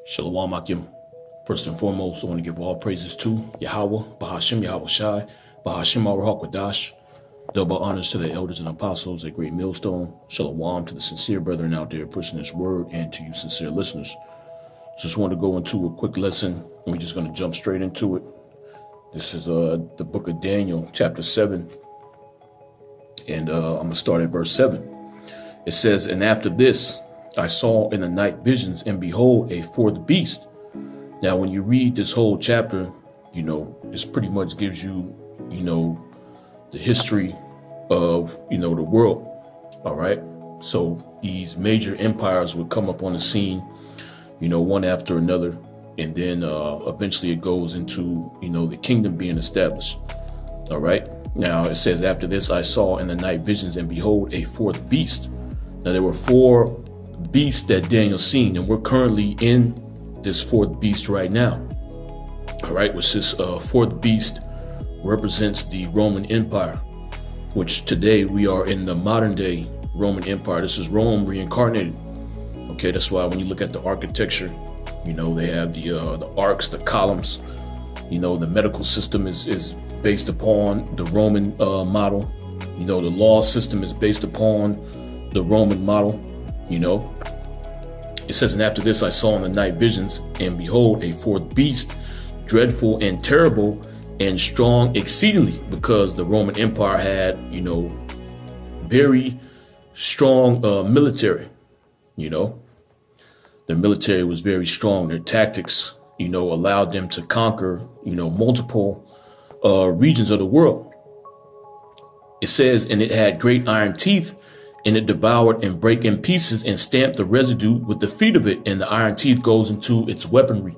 Shalom Akim. First and foremost, I want to give all praises to Yahweh, Bahashim Yahweh Shai, Bahashim Aruhakwadash. Double honors to the elders and apostles at Great Millstone. Shalom to the sincere brethren out there pushing this word, and to you sincere listeners. Just want to go into a quick lesson. We're just going to jump straight into it. This is the book of Daniel, chapter 7. And I'm going to start at verse 7. It says, "And after this, I saw in the night visions, and behold, a fourth beast." Now, when you read this whole chapter, this pretty much gives you, the history of, the world. All right. So these major empires would come up on the scene, one after another. And then eventually it goes into, the kingdom being established. All right. Now it says, "After this, I saw in the night visions, and behold, a fourth beast." Now there were four beasts that Daniel seen, and we're currently in this fourth beast right now. All right, which this fourth beast represents the Roman Empire, which today we are in the modern day Roman Empire. This is Rome reincarnated. Okay, that's why when you look at the architecture, they have the arcs, the columns. The medical system is based upon the Roman model. The law system is based upon the Roman model. It says, "And after this I saw in the night visions, and behold, a fourth beast, dreadful and terrible and strong exceedingly," because the Roman Empire had, very strong military. Their military was very strong. Their tactics, allowed them to conquer, multiple regions of the world. It says, "And it had great iron teeth, and it devoured and brake in pieces and stamped the residue with the feet of it." And the iron teeth goes into its weaponry.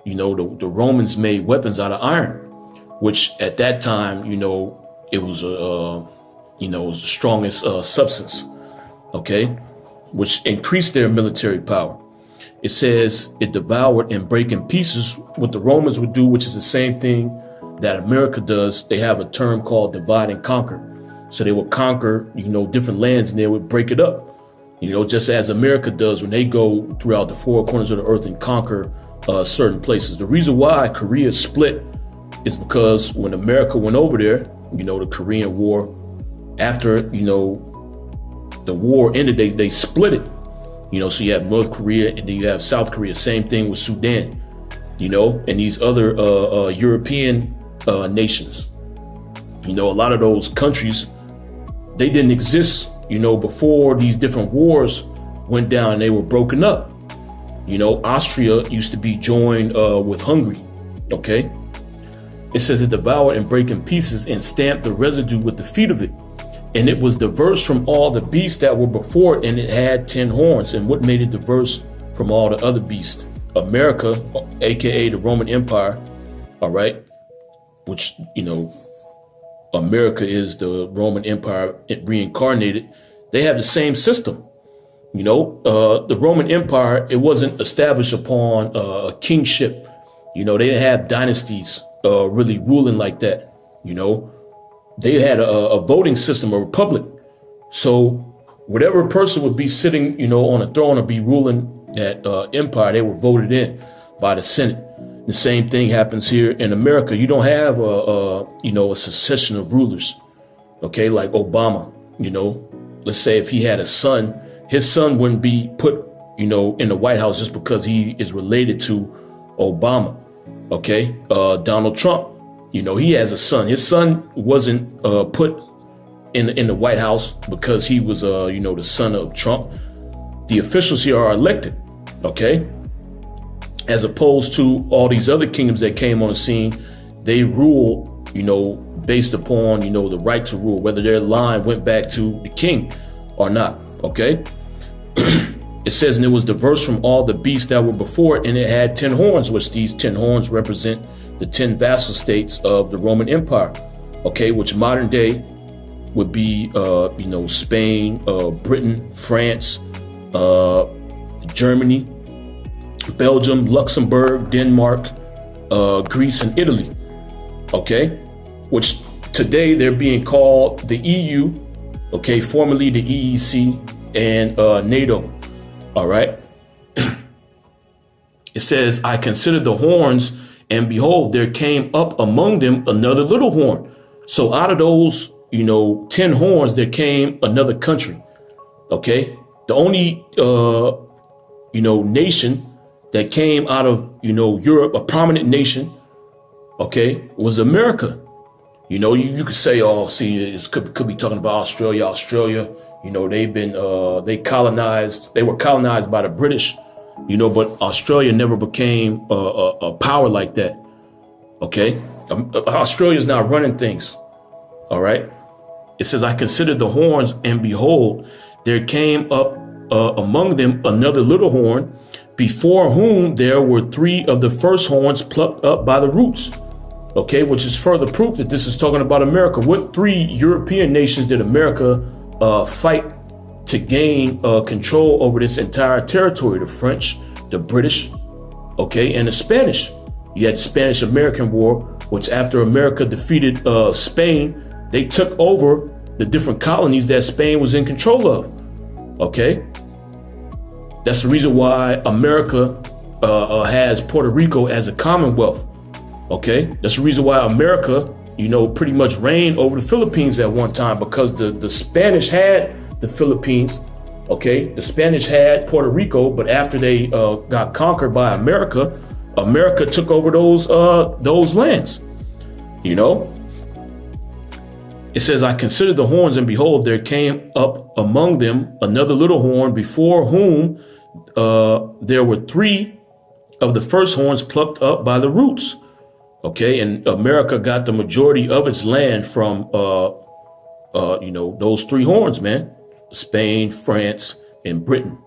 The Romans made weapons out of iron, which at that time, it was the strongest substance. Okay, which increased their military power. It says it devoured and brake in pieces. What the Romans would do, which is the same thing that America does, they have a term called divide and conquer. So they would conquer, different lands, and they would break it up, just as America does when they go throughout the four corners of the earth and conquer certain places. The reason why Korea split is because when America went over there, the Korean War, after, the war ended, they split it. So you have North Korea and then you have South Korea. Same thing with Sudan, and these other European nations. A lot of those countries, they didn't exist, before these different wars went down and they were broken up. Austria used to be joined with Hungary. Okay. It says it devoured and brake in pieces and stamped the residue with the feet of it. And it was diverse from all the beasts that were before it, and it had 10 horns. And what made it diverse from all the other beasts? America, aka the Roman Empire, all right, which, America is the Roman Empire reincarnated. They have the same system. The Roman Empire, it wasn't established upon a kingship. They didn't have dynasties really ruling like that. They had a voting system, a republic. So whatever person would be sitting, on a throne or be ruling that empire, they were voted in by the Senate. The same thing happens here in America. You don't have a succession of rulers, okay, like Obama. Let's say if he had a son, his son wouldn't be put, in the White House just because he is related to Obama. Okay, Donald Trump, he has a son. His son wasn't put in the White House because he was, the son of Trump. The officials here are elected, okay? As opposed to all these other kingdoms that came on the scene, they rule, based upon, the right to rule, whether their line went back to the king or not, okay? It says, "And it was diverse from all the beasts that were before it, and it had 10 horns, which these 10 horns represent the 10 vassal states of the Roman Empire, okay, which modern day would be, Spain, Britain, France, Germany, Belgium, Luxembourg, Denmark, Greece, and Italy, okay, which today they're being called the EU, okay, formerly the EEC and NATO, all right. It says, I considered the horns, and behold, there came up among them another little horn. So out of those, 10 horns, there came another country. Okay. The only, nation that came out of, Europe, a prominent nation, okay, was America. You could say, oh, see, it could be talking about Australia. They've been, they were colonized by the British, but Australia never became a power like that. Okay. Australia's not running things. All right. It says, I considered the horns, and behold, there came up among them another little horn, before whom there were 3 of the first horns plucked up by the roots. Okay, which is further proof that this is talking about America. What 3 European nations did America fight to gain control over this entire territory? The French, the British, okay, and the Spanish. You had the Spanish-American War, which after America defeated Spain, they took over the different colonies that Spain was in control of. Okay, that's the reason why America has Puerto Rico as a commonwealth. Okay, that's the reason why America, pretty much reigned over the Philippines at one time, because the Spanish had the Philippines. Okay, the Spanish had Puerto Rico, but after they got conquered by America, America took over those lands. It says, I considered the horns, and behold, there came up among them another little horn, before whom there were 3 of the first horns plucked up by the roots. Okay, and America got the majority of its land from, those 3 horns, man. Spain, France, and Britain.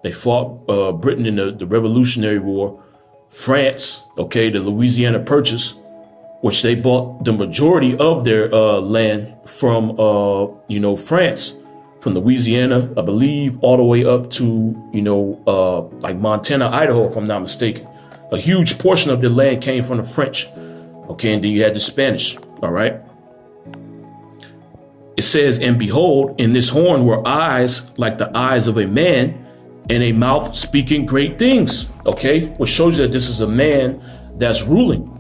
They fought Britain in the Revolutionary War. France, okay, the Louisiana Purchase, which they bought the majority of their land from, France, from Louisiana, I believe, all the way up to, like Montana, Idaho, if I'm not mistaken. A huge portion of the land came from the French. Okay, and then you had the Spanish. All right. It says, and behold, in this horn were eyes like the eyes of a man, and a mouth speaking great things. Okay, which shows you that this is a man that's ruling.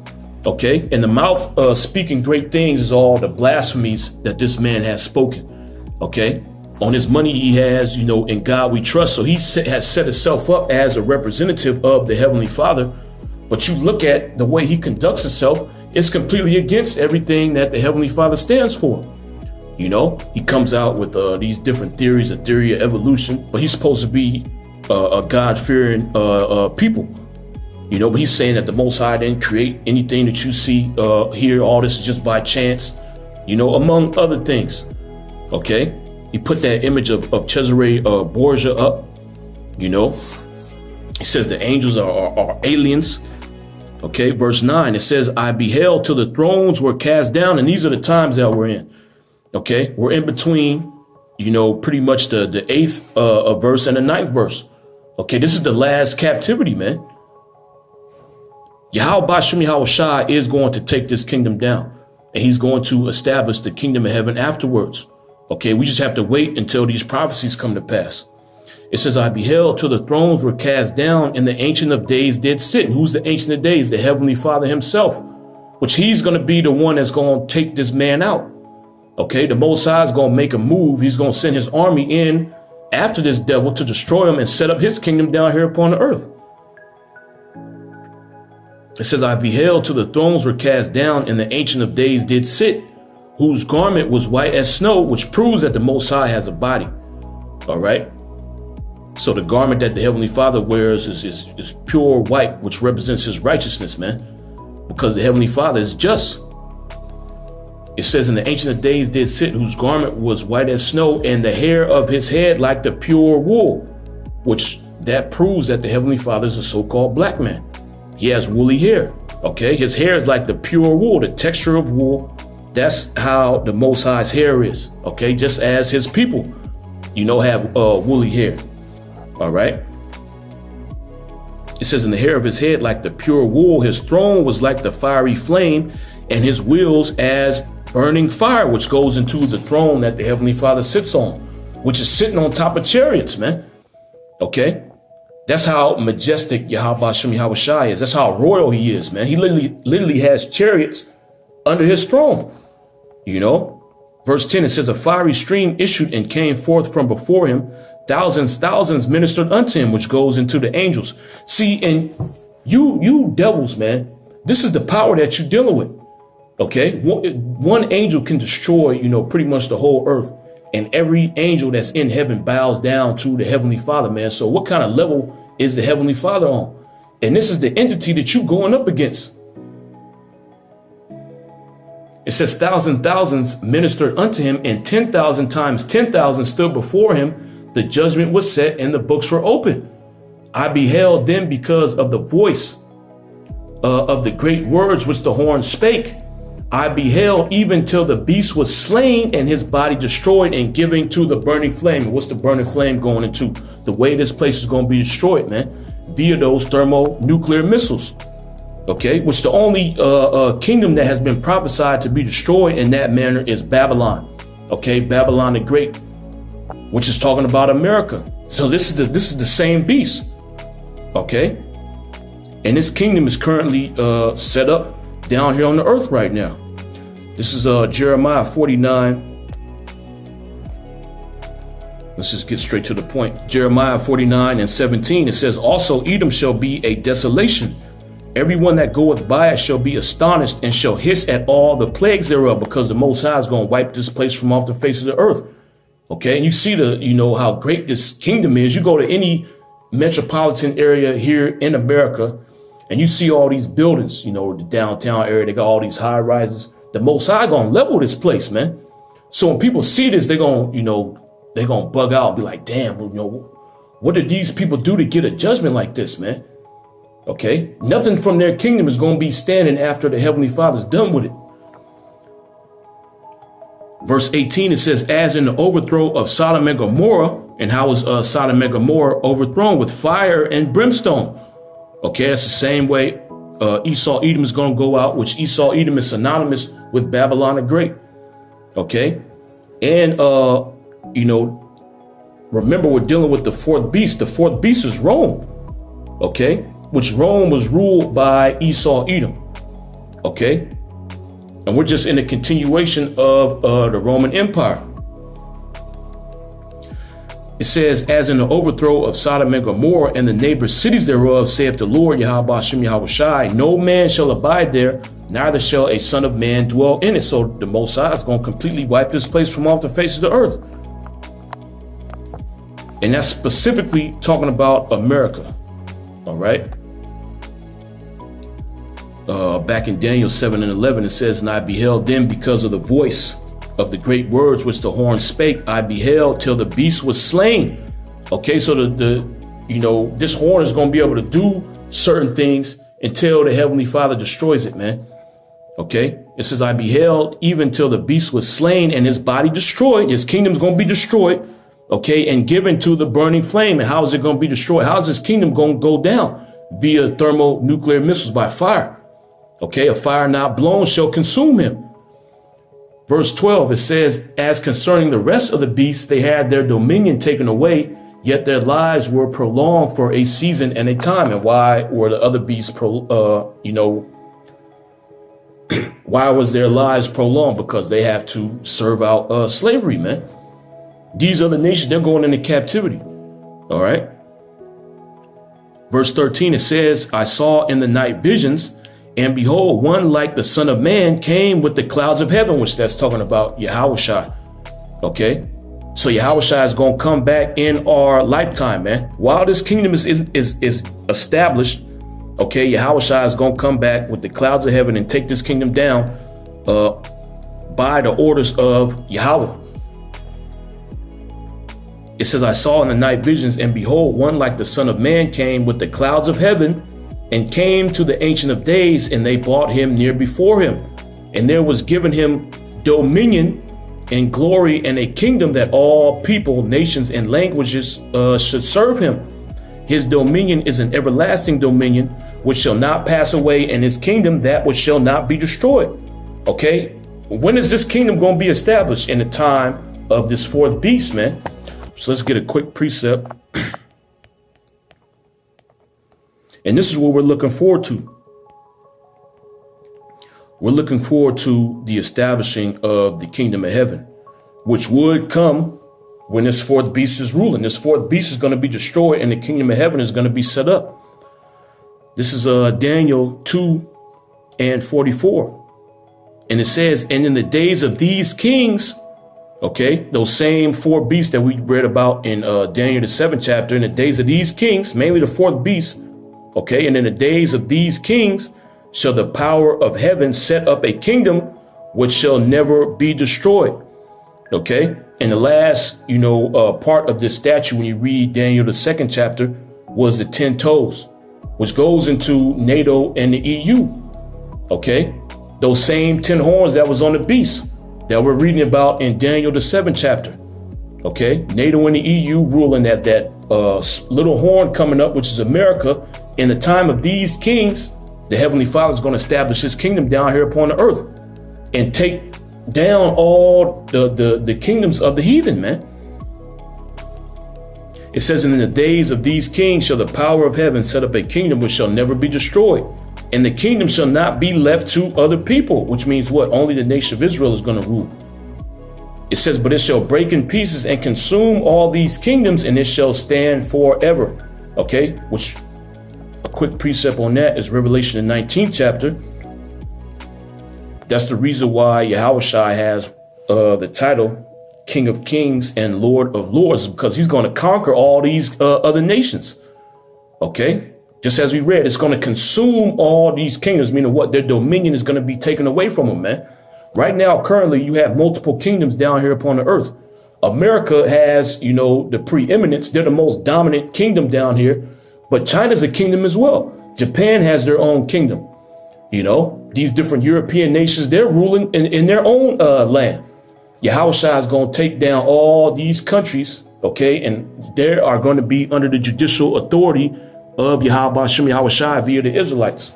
Okay, and the mouth speaking great things is all the blasphemies that this man has spoken. Okay, on his money he has, in God we trust. So he has set himself up as a representative of the Heavenly Father. But you look at the way he conducts himself, it's completely against everything that the Heavenly Father stands for. He comes out with these different theories, a theory of evolution, but he's supposed to be a God-fearing people. But he's saying that the Most High didn't create anything that you see here. All this is just by chance, among other things. Okay. He put that image of Cesare Borgia up. He says the angels are aliens. Okay. Verse 9, it says, I beheld till the thrones were cast down. And these are the times that we're in. Okay. We're in between, pretty much the 8th verse and the 9th verse. Okay. This is the last captivity, man. Yahweh Bashim Yahushua is going to take this kingdom down, and he's going to establish the kingdom of heaven afterwards. Okay, we just have to wait until these prophecies come to pass. It says, I beheld till the thrones were cast down, and the Ancient of Days did sit. And who's the Ancient of Days? The Heavenly Father himself, which he's going to be the one that's going to take this man out. Okay, the Most High is going to make a move. He's going to send his army in after this devil to destroy him and set up his kingdom down here upon the earth. It says, I beheld till the thrones were cast down, and the Ancient of Days did sit, whose garment was white as snow, which proves that the Most High has a body. All right. So the garment that the Heavenly Father wears is pure white, which represents his righteousness, man, because the Heavenly Father is just. It says, in the Ancient of Days did sit, whose garment was white as snow, and the hair of his head like the pure wool, which that proves that the Heavenly Father is a so-called black man. He has woolly hair. Okay, his hair is like the pure wool, the texture of wool. That's how the Most High's hair is. Okay, just as his people, have woolly hair. All right. It says, in the hair of his head like the pure wool, his throne was like the fiery flame, and his wheels as burning fire, which goes into the throne that the Heavenly Father sits on, which is sitting on top of chariots, man. Okay. That's how majestic Yahweh Shem Yahweh Shai is. That's how royal he is, man. He literally has chariots under his throne, you know. Verse 10, it says, a fiery stream issued and came forth from before him. Thousands ministered unto him, which goes into the angels. See, and you devils, man, this is the power that you're dealing with. Okay, one angel can destroy, you know, pretty much the whole earth. And every angel that's in heaven bows down to the Heavenly Father, man. So what kind of level is the Heavenly Father on? And this is the entity that you're going up against. It says thousands ministered unto him, and 10,000 times 10,000 stood before him. The judgment was set and the books were open. I beheld them because of the voice of the great words which the horn spake. I beheld even till the beast was slain and his body destroyed and given to the burning flame. And what's the burning flame going into? The way this place is going to be destroyed, man, via those thermonuclear missiles. Okay, which the only kingdom that has been prophesied to be destroyed in that manner is Babylon. Okay, Babylon the Great, which is talking about America. So this is the same beast. Okay, and this kingdom is currently set up down here on the earth right now. This is Jeremiah 49. Let's just get straight to the point. Jeremiah 49 and 17. It says, also Edom shall be a desolation. Everyone that goeth by it shall be astonished and shall hiss at all the plagues thereof, because the Most High is going to wipe this place from off the face of the earth. Okay, and you see how great this kingdom is. You go to any metropolitan area here in America, and you see all these buildings, you know, the downtown area, they got all these high rises. The Most High gonna level this place, man. So when people see this, they're gonna bug out and be like, damn, you know, what did these people do to get a judgment like this, man? Okay, nothing from their kingdom is gonna be standing after the Heavenly Father's done with it. Verse 18, it says, as in the overthrow of Sodom and Gomorrah. And how was Sodom and Gomorrah overthrown? With fire and brimstone. Okay, that's the same way Esau Edom is going to go out, which Esau Edom is synonymous with Babylon the Great. Okay, and remember, we're dealing with the fourth beast. The fourth beast is Rome. Okay, which Rome was ruled by Esau Edom. Okay, and we're just in a continuation of the Roman Empire. It says, as in the overthrow of Sodom and Gomorrah and the neighbor cities thereof, saith the Lord, Yahweh Shem Yahweh Shai, no man shall abide there, neither shall a son of man dwell in it. So the Most High is going to completely wipe this place from off the face of the earth. And that's specifically talking about America. All right. Back in Daniel 7 and 11, it says, and I beheld them because of the voice of the great words which the horn spake. I beheld till the beast was slain. Okay, so this horn is going to be able to do certain things until the Heavenly Father destroys it, man. Okay, it says, I beheld even till the beast was slain and his body destroyed. His kingdom's going to be destroyed. Okay, and given to the burning flame. And how is it going to be destroyed? How is his kingdom going to go down? Via thermonuclear missiles, by fire. Okay, a fire not blown shall consume him. Verse 12, it says, as concerning the rest of the beasts, they had their dominion taken away, yet their lives were prolonged for a season and a time. And why were the other beasts, why was their lives prolonged? Because they have to serve out slavery, man. These other nations, they're going into captivity. All right. Verse 13, it says, I saw in the night visions, and behold, one like the Son of Man came with the clouds of heaven, which that's talking about Yahushua. Okay, so Yahushua is going to come back in our lifetime, man. While this kingdom is established, okay, Yahushua is going to come back with the clouds of heaven and take this kingdom down by the orders of Yahweh. It says, I saw in the night visions, and behold, one like the Son of Man came with the clouds of heaven, and came to the Ancient of Days, and they brought him near before him. And there was given him dominion and glory and a kingdom, that all people, nations, and languages should serve him. His dominion is an everlasting dominion which shall not pass away, and his kingdom that which shall not be destroyed. Okay, when is this kingdom going to be established? In the time of this fourth beast, man. So let's get a quick precept. And this is what we're looking forward to. We're looking forward to the establishing of the kingdom of heaven, which would come when this fourth beast is ruling. This fourth beast is going to be destroyed and the kingdom of heaven is going to be set up. This is Daniel 2:44. And it says, and in the days of these kings, okay, those same four beasts that we read about in Daniel, the 7th chapter, in the days of these kings, mainly the fourth beast, okay, and in the days of these kings shall the power of heaven set up a kingdom which shall never be destroyed. Okay, and the last, part of this statue, when you read Daniel, the 2nd chapter, was the 10 toes, which goes into NATO and the EU. Okay, those same 10 horns that was on the beast that we're reading about in Daniel, the 7th chapter. Okay, NATO and the EU ruling that little horn coming up, which is America. In the time of these kings, the Heavenly Father is going to establish his kingdom down here upon the earth and take down all the kingdoms of the heathen, man. It says, in the days of these kings shall the power of heaven set up a kingdom which shall never be destroyed. And the kingdom shall not be left to other people, which means what? Only the nation of Israel is going to rule. It says, but it shall break in pieces and consume all these kingdoms, and it shall stand forever. Okay, which a quick precept on that is Revelation, the 19th chapter. That's the reason why Yahushua has the title King of Kings and Lord of Lords, because he's going to conquer all these other nations. Okay, just as we read, it's going to consume all these kingdoms, meaning what? Their dominion is going to be taken away from them, man. Right now, currently, you have multiple kingdoms down here upon the earth. America has, the preeminence. They're the most dominant kingdom down here. But China's a kingdom as well. Japan has their own kingdom. These different European nations, they're ruling in their own land. Yahushua is going to take down all these countries, okay? And they are going to be under the judicial authority of Yahushua via the Israelites.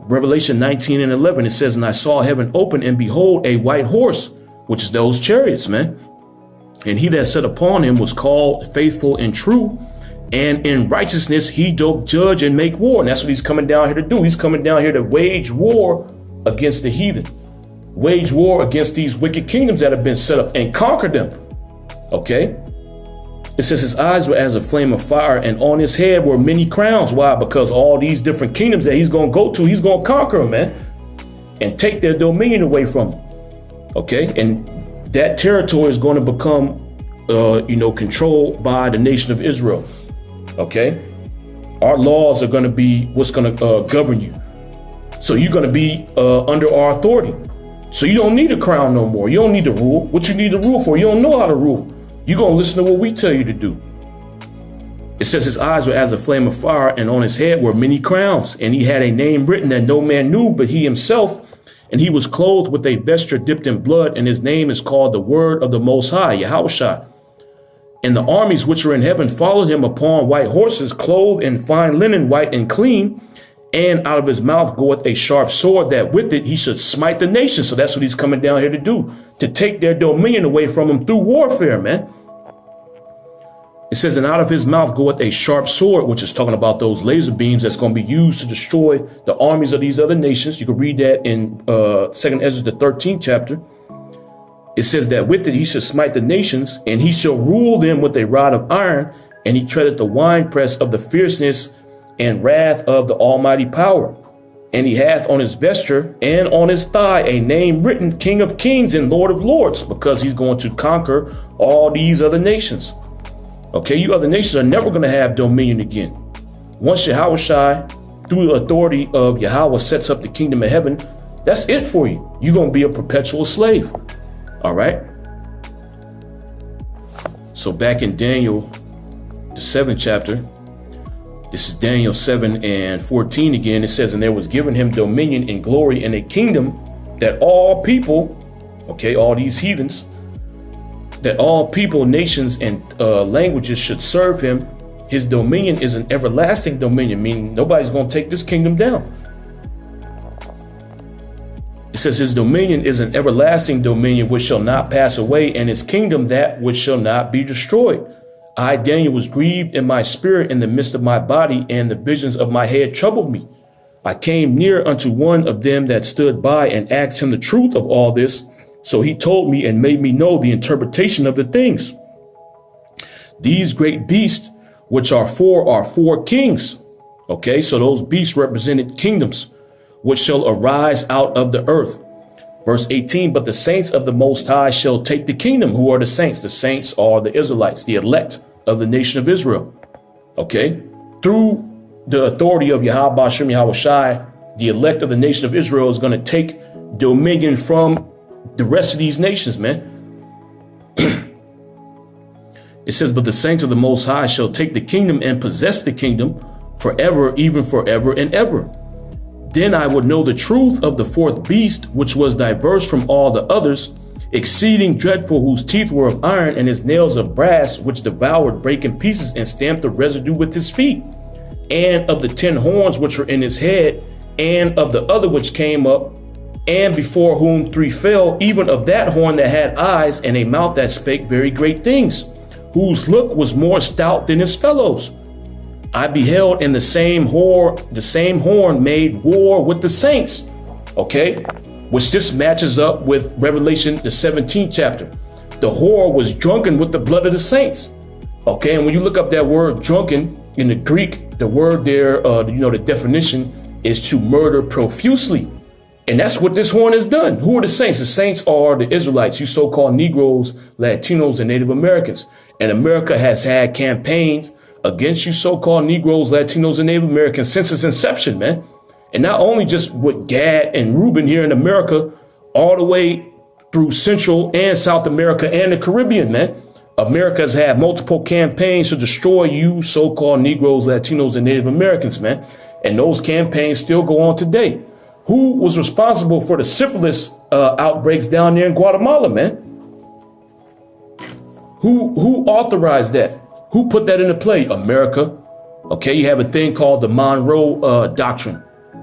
Revelation 19:11, it says, and I saw heaven open, and behold, a white horse, which is those chariots, man. And he that sat upon him was called Faithful and True. And in righteousness, he doth judge and make war. And that's what he's coming down here to do. He's coming down here to wage war against the heathen, wage war against these wicked kingdoms that have been set up and conquer them. Okay. It says his eyes were as a flame of fire, and on his head were many crowns. Why? Because all these different kingdoms that he's going to go to, he's going to conquer them, man, and take their dominion away from them. Okay. And that territory is going to become, controlled by the nation of Israel. Okay, our laws are going to be what's going to govern you. So you're going to be under our authority. So you don't need a crown no more. You don't need to rule. What you need to rule for? You don't know how to rule. You're going to listen to what we tell you to do. It says his eyes were as a flame of fire, and on his head were many crowns. And he had a name written that no man knew but he himself. And he was clothed with a vesture dipped in blood, and his name is called the Word of the Most High, Yahushua. And the armies which are in heaven followed him upon white horses, clothed in fine linen, white and clean. And out of his mouth goeth a sharp sword, that with it he should smite the nations. So that's what he's coming down here to do, to take their dominion away from them through warfare, man. It says, and out of his mouth goeth a sharp sword, which is talking about those laser beams that's going to be used to destroy the armies of these other nations. You can read that in 2nd Ezra, the 13th chapter. It says that with it he shall smite the nations, and he shall rule them with a rod of iron, and he treadeth the winepress of the fierceness and wrath of the almighty power. And he hath on his vesture and on his thigh a name written, King of Kings and Lord of Lords, because he's going to conquer all these other nations. Okay, you other nations are never going to have dominion again. Once Yahushua, through the authority of Yahweh, sets up the kingdom of heaven, that's it for you. You're going to be a perpetual slave. All right. So back in Daniel, the 7th chapter, this is Daniel 7:14 again. It says, and there was given him dominion and glory and a kingdom that all people, okay, all these heathens, that all people, nations, and languages should serve him. His dominion is an everlasting dominion, meaning nobody's going to take this kingdom down. It says his dominion is an everlasting dominion which shall not pass away, and his kingdom that which shall not be destroyed. I, Daniel, was grieved in my spirit in the midst of my body, and the visions of my head troubled me. I came near unto one of them that stood by and asked him the truth of all this. So he told me and made me know the interpretation of the things. These great beasts, which are four kings. Okay, so those beasts represented kingdoms, which shall arise out of the earth. Verse 18, but the saints of the Most High shall take the kingdom. Who are the saints? The saints are the Israelites, the elect of the nation of Israel. Okay, through the authority of Yahweh Shem Yahweh Shai, the elect of the nation of Israel is going to take dominion from the rest of these nations, man. It says, but the saints of the Most High shall take the kingdom and possess the kingdom forever, even forever and ever. Then I would know the truth of the fourth beast, which was diverse from all the others, exceeding dreadful, whose teeth were of iron and his nails of brass, which devoured, brake in pieces, and stamped the residue with his feet. And of the 10 horns which were in his head, and of the other which came up, and before whom 3 fell, even of that horn that had eyes and a mouth that spake very great things, whose look was more stout than his fellows. I beheld, and the same horn made war with the saints. Okay, which this matches up with Revelation, the 17th chapter. The whore was drunken with the blood of the saints. Okay, and when you look up that word drunken in the Greek, the word there, the definition is to murder profusely. And that's what this horn has done. Who are the saints? The saints are the Israelites, you so-called Negroes, Latinos, and Native Americans. And America has had campaigns against you so-called Negroes, Latinos, and Native Americans since its inception, man. And not only just with Gad and Reuben here in America, all the way through Central and South America and the Caribbean, man. America has had multiple campaigns to destroy you so-called Negroes, Latinos, and Native Americans, man. And those campaigns still go on today. Who was responsible for the syphilis outbreaks down there in Guatemala, man? Who authorized that? Who put that into play? America. Okay, you have a thing called the Monroe Doctrine,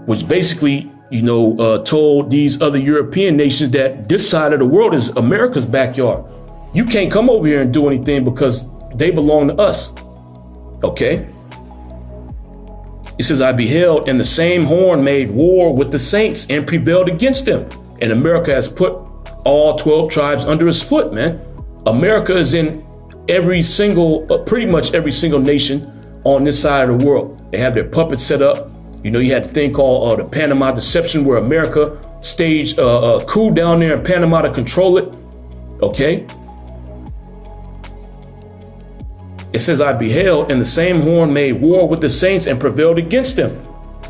which basically, told these other European nations that this side of the world is America's backyard. You can't come over here and do anything because they belong to us. Okay. It says, I beheld, and the same horn made war with the saints and prevailed against them. And America has put all 12 tribes under his foot, man. America is in pretty much every single nation on this side of the world. They have their puppets set up. You had the thing called the Panama Deception, where America staged a coup down there in Panama to control it. Okay. It says, I beheld, and the same horn made war with the saints and prevailed against them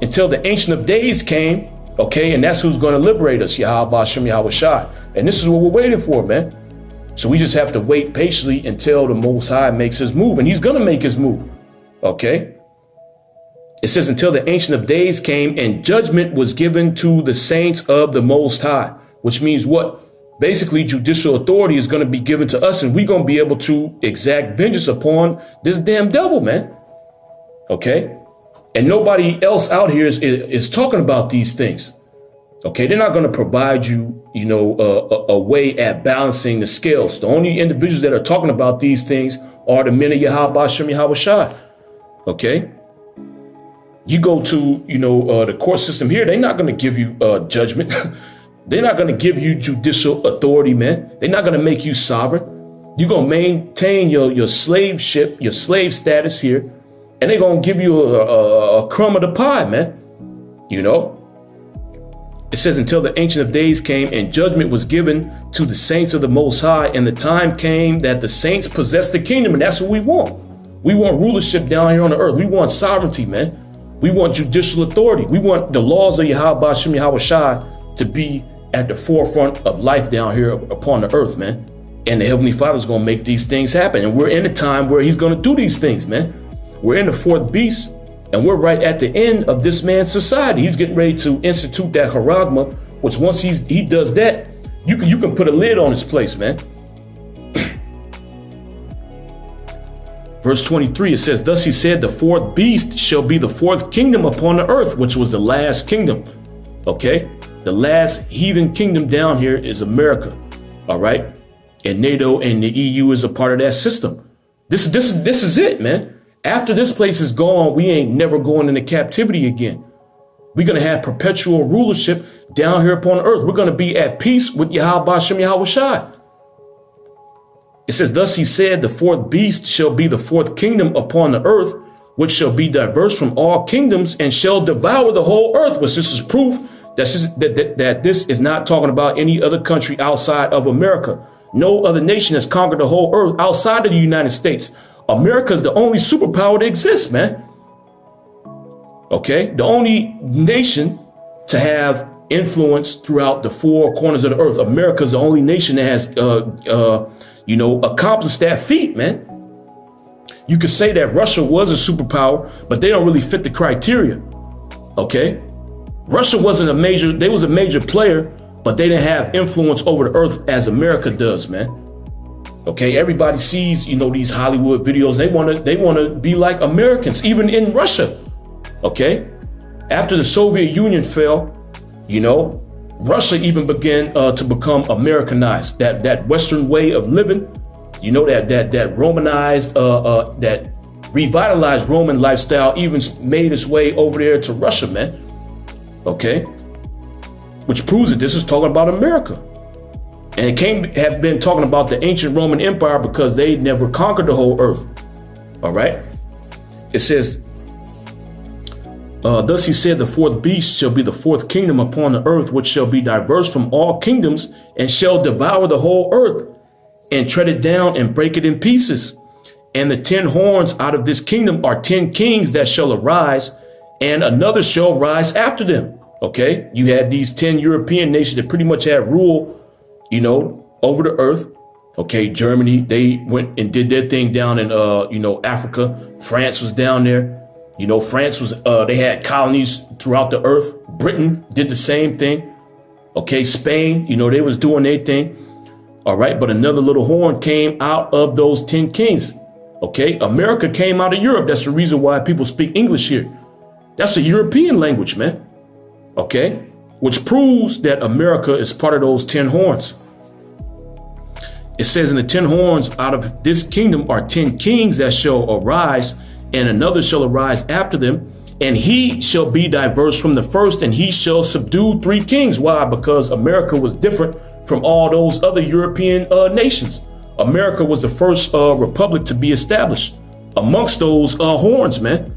until the Ancient of Days came. Okay. And that's who's going to liberate us. Yahweh Shem Yahweh Shai. And this is what we're waiting for, man. So we just have to wait patiently until the Most High makes his move. And he's going to make his move. Okay. It says, until the Ancient of Days came and judgment was given to the saints of the Most High, which means what? Basically, judicial authority is going to be given to us, and we're going to be able to exact vengeance upon this damn devil, man. Okay. And nobody else out here is talking about these things. Okay. They're not going to provide you, a way at balancing the scales. The only individuals that are talking about these things are the men of Yahweh Shem Yahweh Shai. Okay. You go to, the court system here, they're not going to give you judgment. They're not going to give you judicial authority, man. They're not going to make you sovereign. You're going to maintain your slave status here, and they're going to give you a crumb of the pie, man. It says, until the Ancient of Days came and judgment was given to the saints of the Most High, and the time came that the saints possessed the kingdom, and that's what we want. We want rulership down here on the earth. We want sovereignty, man. We want judicial authority. We want the laws of Yahweh Shem Yahweh Shai to be at the forefront of life down here upon the earth, man. And the Heavenly Father is going to make these things happen. And we're in a time where he's going to do these things, man. We're in the fourth beast, and we're right at the end of this man's society. He's getting ready to institute that charagma, which once he does that, you can put a lid on his place, man. Verse 23, it says, thus he said, the fourth beast shall be the fourth kingdom upon the earth, which was the last kingdom. Okay. The last heathen kingdom down here is America. All right. And NATO and the EU is a part of that system. This is it, man. After this place is gone, we ain't never going into captivity again. We're going to have perpetual rulership down here upon earth. We're going to be at peace with Yahweh Hashem Yahweh Shai. It says, thus he said, the fourth beast shall be the fourth kingdom upon the earth, which shall be diverse from all kingdoms and shall devour the whole earth. Which this is proof that this is not talking about any other country outside of America. No other nation has conquered the whole earth outside of the United States. America is the only superpower that exists, man. Okay, the only nation to have influence throughout the four corners of the earth. America is the only nation that has, accomplished that feat, man. You could say that Russia was a superpower, but they don't really fit the criteria. Okay, Russia wasn't they was a major player, but they didn't have influence over the earth as America does, man. Okay, everybody sees, these Hollywood videos. They want to be like Americans, even in Russia. Okay, after the Soviet Union fell, Russia even began to become Americanized. That Western way of living, that Romanized, that revitalized Roman lifestyle even made its way over there to Russia, man. Okay, which proves that this is talking about America. And it have been talking about the ancient Roman Empire because they never conquered the whole earth. All right. It says, thus he said, the fourth beast shall be the fourth kingdom upon the earth, which shall be diverse from all kingdoms and shall devour the whole earth and tread it down and break it in pieces. And the 10 horns out of this kingdom are 10 kings that shall arise, and another shall rise after them. Okay. You had these 10 European nations that pretty much had rule, over the earth. Okay. Germany, they went and did their thing down in, Africa. France was down there. France was, they had colonies throughout the earth. Britain did the same thing. Okay. Spain, they was doing their thing. All right. But another little horn came out of those 10 kings. Okay. America came out of Europe. That's the reason why people speak English here. That's a European language, man. Okay. Which proves that America is part of those 10 horns. It says, in the 10 horns out of this kingdom are 10 kings that shall arise, and another shall arise after them, and he shall be diverse from the first, and he shall subdue 3 kings. Why? Because America was different from all those other European nations. America was the first republic to be established amongst those horns, man.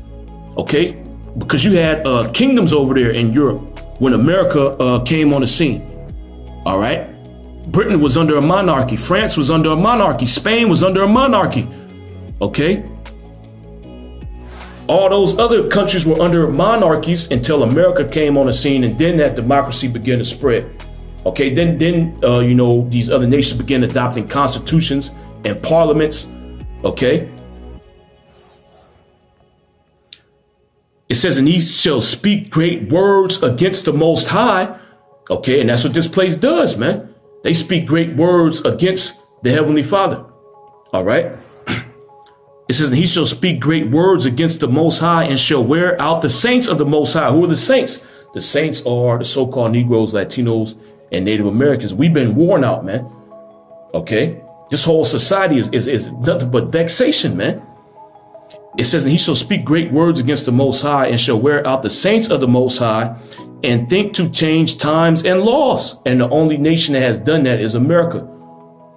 Okay, because you had kingdoms over there in Europe when America came on the scene. All right. Britain was under a monarchy. France was under a monarchy. Spain was under a monarchy. Okay. All those other countries were under monarchies until America came on the scene, and then that democracy began to spread. Okay. Then these other nations began adopting constitutions and parliaments. Okay. It says, and he shall speak great words against the Most High. Okay. And that's what this place does, man. They speak great words against the Heavenly Father. All right. It says, and he shall speak great words against the Most High and shall wear out the saints of the Most High. Who are the saints? The saints are the so-called Negroes, Latinos, and Native Americans. We've been worn out, man. Okay. This whole society is nothing but vexation, man. It says, and he shall speak great words against the Most High and shall wear out the saints of the Most High and think to change times and laws. And the only nation that has done that is America.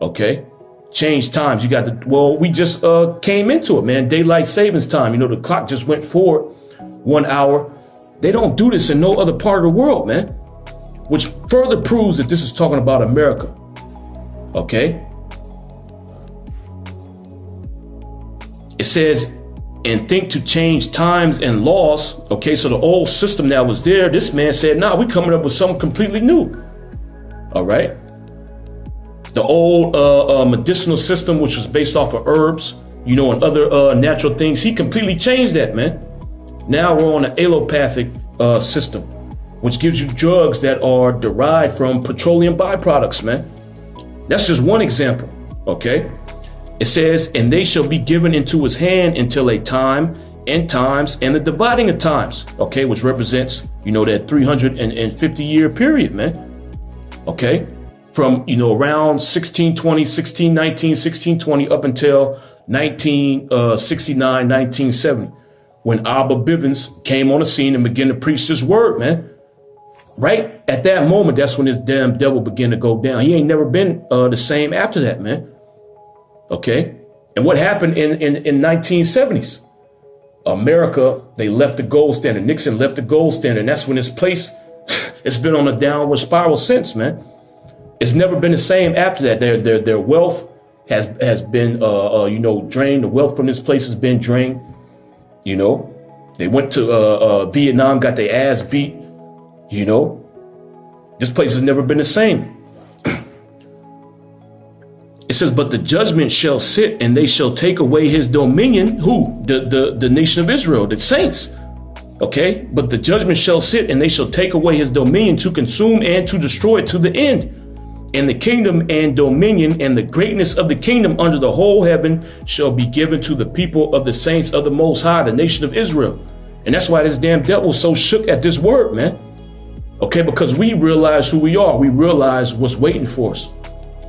Okay. Change times. You got we just came into it, man. Daylight savings time. The clock just went forward 1 hour. They don't do this in no other part of the world, man. Which further proves that this is talking about America. Okay. It says, and think to change times and laws. Okay, so the old system that was there, this man said, nah, we're coming up with something completely new. All right. The old medicinal system, which was based off of herbs, and other natural things, he completely changed that, man. Now we're on an allopathic system, which gives you drugs that are derived from petroleum byproducts, man. That's just one example. Okay. It says, and they shall be given into his hand until a time and times and the dividing of times. Okay. Which represents, that 350-year period, man. Okay. From, around 1620, 1619, 1620 up until, 1969, 1970, when Abba Bivens came on the scene and began to preach this word, man. Right at that moment, that's when this damn devil began to go down. He ain't never been the same after that, man. Okay. And what happened in 1970s? America, they left the gold standard. Nixon left the gold standard. And that's when this place, it's been on a downward spiral since, man. It's never been the same after that. Their wealth has been, drained. The wealth from this place has been drained. You know, they went to Vietnam, got their ass beat. You know, this place has never been the same. It says, but the judgment shall sit and they shall take away his dominion. Who? The nation of Israel, the saints. Okay. But the judgment shall sit and they shall take away his dominion to consume and to destroy to the end. And the kingdom and dominion and the greatness of the kingdom under the whole heaven shall be given to the people of the saints of the Most High, the nation of Israel. And that's why this damn devil was so shook at this word, man. Okay, because we realize who we are. We realize what's waiting for us.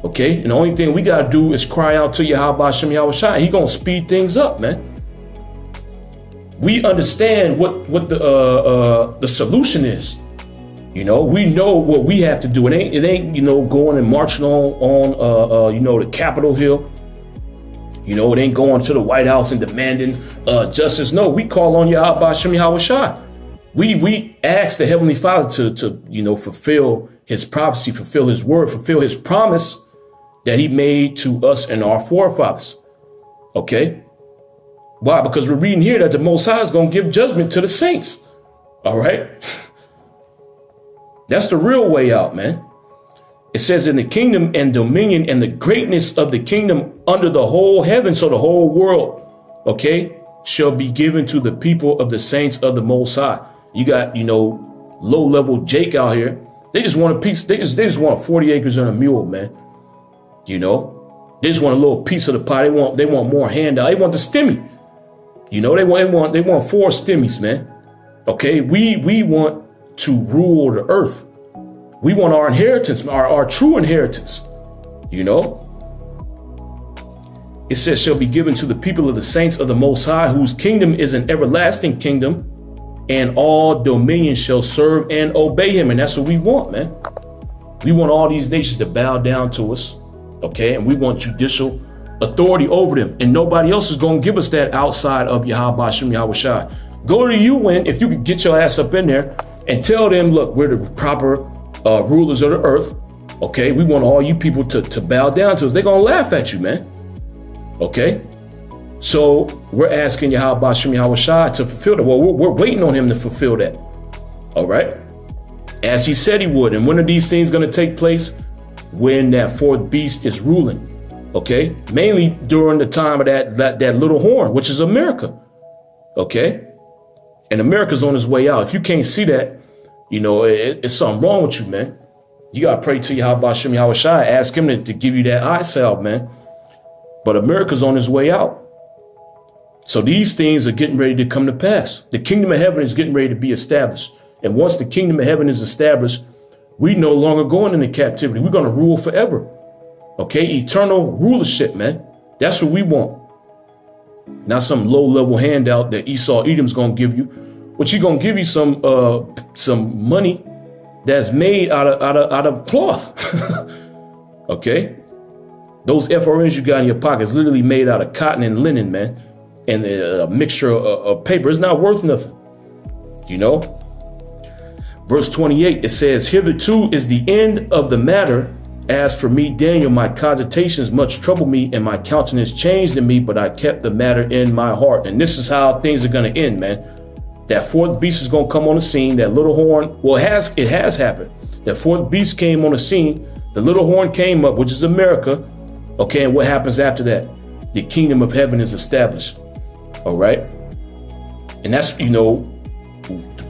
Okay, and the only thing we got to do is cry out to Yahweh Shem Yahweh Shai. He going to speed things up, man. We understand what the solution is. You know, we know what we have to do. It ain't, going and marching on the Capitol Hill. You know, it ain't going to the White House and demanding justice. No, we call on Yahweh Shem Yahweh Shai. We ask the Heavenly Father to fulfill his prophecy, fulfill his word, fulfill his promise that he made to us and our forefathers. Okay. Why? Because we're reading here that the Most High is going to give judgment to the saints. All right. That's the real way out, man. It says in the kingdom and dominion and the greatness of the kingdom under the whole heaven. So the whole world, okay, shall be given to the people of the saints of the Most High. You got, low level Jake out here. They just want a piece. They just want 40 acres and a mule, man. They just want a little piece of the pie. They want more handout. They want the stimmy. They want 4 stimmies, man. Okay. We want to rule the earth. We want our inheritance, our true inheritance. It says shall be given to the people of the saints of the Most High, whose kingdom is an everlasting kingdom, and all dominion shall serve and obey him. And that's what we want, man. We want all these nations to bow down to us. Okay. And we want judicial authority over them. And nobody else is going to give us that outside of Yahweh Shem Yahweh Shai. Go to the UN if you could get your ass up in there and tell them, look, we're the proper rulers of the earth. Okay. We want all you people to bow down to us. They're going to laugh at you, man. Okay. So we're asking Yahweh Shem Yahweh Shai to fulfill that. Well, we're waiting on him to fulfill that. All right. As he said he would. And when are these things going to take place? When that fourth beast is ruling. Okay. Mainly during the time of that little horn, which is America. Okay. And America's on its way out. If you can't see that, it's something wrong with you, man. You got to pray to Yahweh Shem Yahweh Shai. Ask him to give you that eye salve, man. But America's on its way out. So these things are getting ready to come to pass. The kingdom of heaven is getting ready to be established. And once the kingdom of heaven is established, we no longer going into captivity. We're going to rule forever. Okay. Eternal rulership, man. That's what we want. Not some low level handout that Esau Edom's going to give you, but he's going to give you some money that's made out of cloth. Okay. Those FRNs you got in your pockets literally made out of cotton and linen, man. And a mixture of paper. It's not worth nothing. Verse 28, it says, hitherto is the end of the matter. As for me, Daniel, my cogitations much troubled me and my countenance changed in me, but I kept the matter in my heart. And this is how things are going to end, man. That fourth beast is going to come on the scene. That little horn. Well, it has happened. That fourth beast came on the scene. The little horn came up, which is America. Okay. And what happens after that? The kingdom of heaven is established. All right. And that's,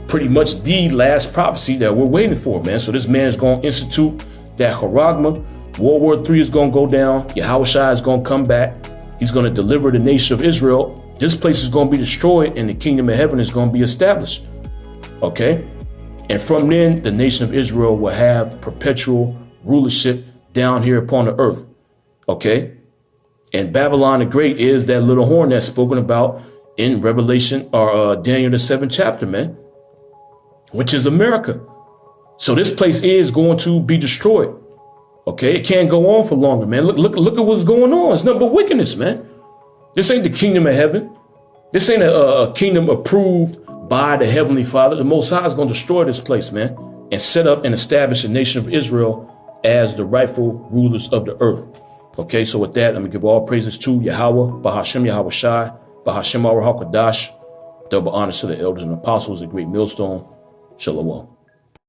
pretty much the last prophecy that we're waiting for, man. So this man is going to institute that charagma. World War III is going to go down. Yahweh Shai is going to come back. He's going to deliver the nation of Israel. This place is going to be destroyed and the kingdom of heaven is going to be established. Okay. And from then, the nation of Israel will have perpetual rulership down here upon the earth. Okay. And Babylon the Great is that little horn that's spoken about in Revelation or Daniel the 7th chapter, man, which is America. So this place is going to be destroyed. Okay, it can't go on for longer, man. Look at what's going on. It's nothing but wickedness, man. This ain't the kingdom of heaven. This ain't a kingdom approved by the Heavenly Father. The Most High is going to destroy this place, man, and set up and establish the nation of Israel as the rightful rulers of the earth. Okay, so with that, let me give all praises to Yahweh, Bahashem Yahweh Shai, Bahashem Arah HaKadosh. Double honors to the elders and apostles, the great millstone. Shalom.